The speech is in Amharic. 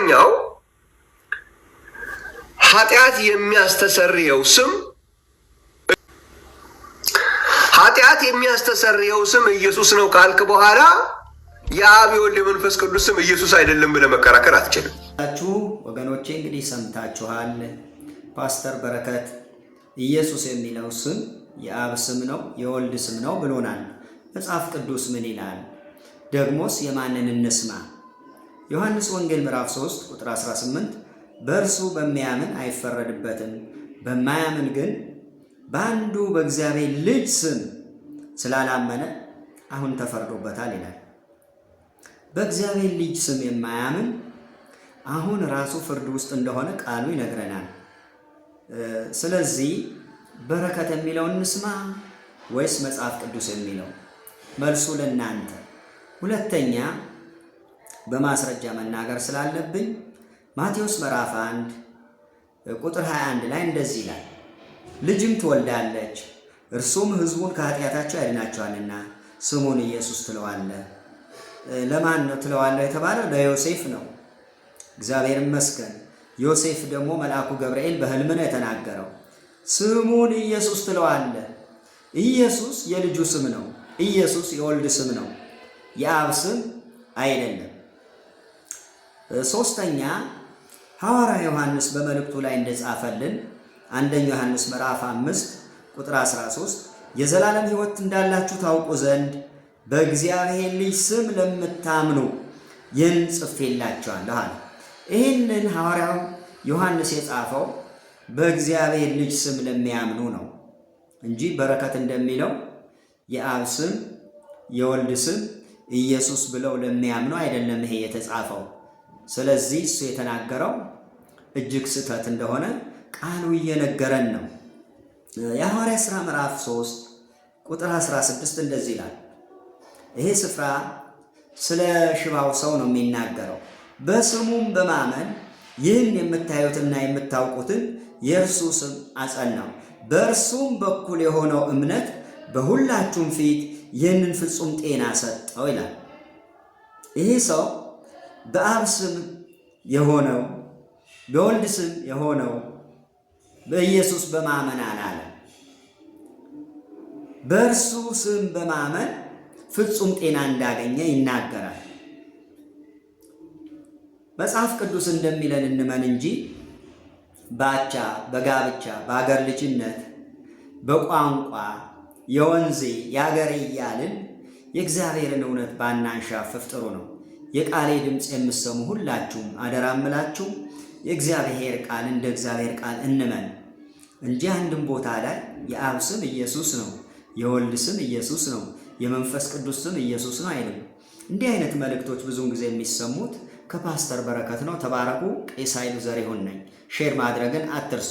ኛው ኃጢአት የሚያስተሰርየው ስም ኢየሱስ ነው ካልክ በኋላ የአብ የወልድ የመንፈስ ቅዱስ ስም ኢየሱስ አይደለም ብለህ መከራከር አትችልም። ወገኖቼ እንግዲህ ሰምታችኋል። ፓስተር በረከት ኢየሱስ የሚለው ስም የአብ ስም ነው የወልድ ስም ነው ብሎናል። መጽሐፍ ቅዱስ ምን ይላል? ደግሞስ የማንን እንስማ? ዮሐንስ ወንጌል ምዕራፍ 3 ቁጥር 18 በእርሱ በሚያምን አይፈረድበትም፣ በማያምን ግን በአንዱ በእግዚአብሔር ልጅ ስም ስላላመነ አሁን ተፈርዶበታል ይላል። በእግዚአብሔር ልጅ ስም የማያምን አሁን ራሱ ፍርድ ውስጥ እንደሆነ ቃሉ ይነግረናል። ስለዚህ በረከት የሚለውን እንስማ ወይስ መጽሐፍ ቅዱስ የሚለው? መልሱ ለእናንተ። ሁለተኛ በማስረጃ መናገር ስላለብኝ ማቴዎስ ምዕራፍ 1 ቁጥር 21 ላይ እንደዚህ ይላል፣ ልጅም ትወልዳለች፣ እርሱም ሕዝቡን ከኃጢአታቸው ያድናቸዋልና ስሙን ኢየሱስ ትለዋለህ። ለማን ነው ትለዋለህ የተባለው? ለዮሴፍ ነው። እግዚአብሔር ይመስገን። ዮሴፍ ደግሞ መልአኩ ገብርኤል በሕልም ነው የተናገረው። ስሙን ኢየሱስ ትለዋለህ። ኢየሱስ የልጁ ስም ነው። ኢየሱስ የወልድ ስም ነው፣ የአብ ስም አይደለም። ሶስተኛ ሐዋርያ ዮሐንስ በመልእክቱ ላይ እንደጻፈልን አንደኛ ዮሐንስ ምዕራፍ 5 ቁጥር 13 የዘላለም ሕይወት እንዳላችሁ ታውቁ ዘንድ በእግዚአብሔር ልጅ ስም ለምታምኑ ይህን ጽፌላችኋለሁ አለ። ይህንን ሐዋርያው ዮሐንስ የጻፈው በእግዚአብሔር ልጅ ስም ለሚያምኑ ነው እንጂ በረከት እንደሚለው የአብ ስም የወልድ ስም ኢየሱስ ብለው ለሚያምኑ አይደለም ይሄ የተጻፈው። ስለዚህ እሱ የተናገረው እጅግ ስህተት እንደሆነ ቃሉ እየነገረን ነው። የሐዋርያ ሥራ ምዕራፍ 3 ቁጥር 16 እንደዚህ ይላል። ይሄ ስፍራ ስለ ሽባው ሰው ነው የሚናገረው። በስሙም በማመን ይህን የምታዩትና የምታውቁትን የእርሱ ስም አጸናው። በእርሱም በኩል የሆነው እምነት በሁላችሁም ፊት ይህንን ፍጹም ጤና ሰጠው ይላል። ይህ ሰው በአብ ስም የሆነው በወልድ ስም የሆነው በኢየሱስ በማመን አላለ። በእርሱ ስም በማመን ፍጹም ጤና እንዳገኘ ይናገራል። መጽሐፍ ቅዱስ እንደሚለን እንመን እንጂ ባቻ፣ በጋብቻ፣ በአገር ልጅነት፣ በቋንቋ የወንዜ የአገሬ እያልን የእግዚአብሔርን እውነት ባናንሻፍፍ ጥሩ ነው። የቃሌ ድምፅ የምሰሙ ሁላችሁም አደራ እምላችሁ የእግዚአብሔር ቃል እንደ እግዚአብሔር ቃል እንመን እንጂ አንድም ቦታ ላይ የአብ ስም ኢየሱስ ነው፣ የወልድ ስም ኢየሱስ ነው፣ የመንፈስ ቅዱስ ስም ኢየሱስ ነው አይልም። እንዲህ አይነት መልእክቶች ብዙውን ጊዜ የሚሰሙት ከፓስተር በረከት ነው። ተባረኩ። ቄስ ኃይሉ ዘሪሁን ነኝ። ሼር ማድረግን አትርሱ።